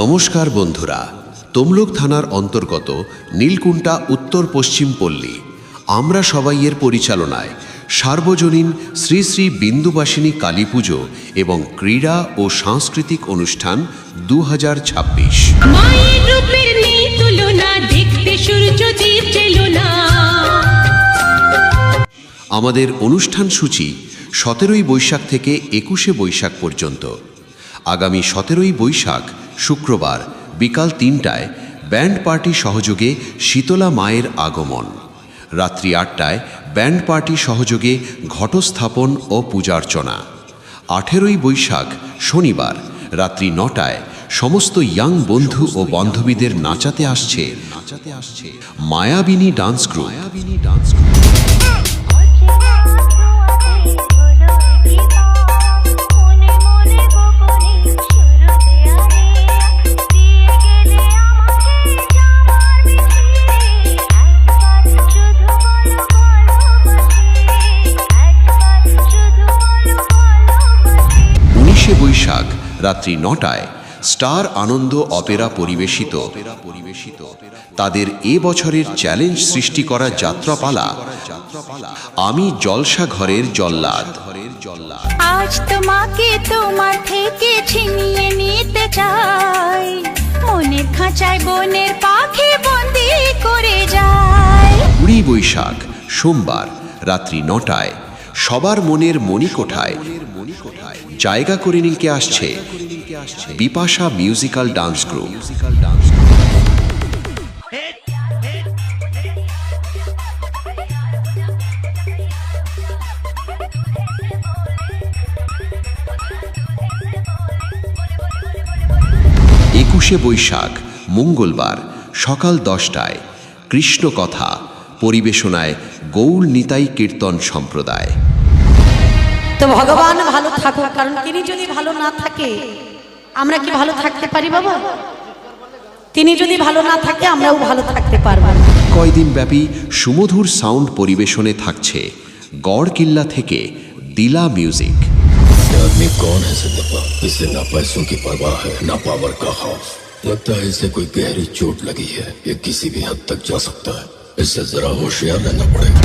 নমস্কার বন্ধুরা, তমলুক থানার অন্তর্গত নীলকুণ্টা উত্তর পশ্চিম পল্লী আমরা সবাইয়ের পরিচালনায় সার্বজনীন শ্রী শ্রী বিন্দুবাসিনী কালী পুজো এবং ক্রীড়া ও সাংস্কৃতিক অনুষ্ঠান 2026। আমাদের অনুষ্ঠান সূচি 17ই বৈশাখ থেকে 21শে বৈশাখ পর্যন্ত। আগামী 17ই বৈশাখ শুক্রবার বিকাল 3টায় ব্যান্ড পার্টি সহযোগে শীতলা মায়ের আগমন। রাত্রি 8টায় ব্যান্ড পার্টি সহযোগে ঘটস্থাপন ও পূজার্চনা। 18ই বৈশাখ শনিবার রাত্রি 9টায় সমস্ত ইয়াং বন্ধু ও বান্ধবীদের নাচাতে আসছে মায়াবিনী ডান্স গ্রুপ। বৈশাখ রাত্রি 9টায় স্টার আনন্দ অপেরা পরিবেশিত তাদের এ বছরের চ্যালেঞ্জ সৃষ্টি করা যাত্রাপালা আমি জলসা ঘরের জল্লাদ। আজ তোমাকে তোমার থেকে ছিনিয়ে নিতে চাই, মনের খাঁচায় বনের পাখি বন্দি করে যায়। 20 বৈশাখ সোমবার রাত্রি 9টায় সবার মনের মণিকোঠায় জায়গা করে নিতে আসছে বিপাশা মিউজিক্যাল ডান্স গ্রুপ। 21শে বৈশাখ মঙ্গলবার সকাল 10টায় কৃষ্ণ কথা পরিবেশনায় গৌল নিতাই কীর্তন সম্প্রদায়। তো ভগবান ভালো থাকুক, কারণ তিনি যদি ভালো না থাকে আমরা কি ভালো থাকতে পারি বাবা? তিনি যদি ভালো না থাকে আমরাও ভালো থাকতে পারবো না। কয়দিন ব্যাপী সুমধুর সাউন্ড পরিবেশনে থাকছে গড়কিল্লা থেকে দিলা মিউজিক। आदमी कौन है सिद्धप्पा? इसे ना पैसों की परवाह है ना पावर का खौफ। लगता है इसे कोई गहरी चोट लगी है, ये किसी भी हद तक जा सकता है। इससे जरा होशियार रहना पड़ेगा।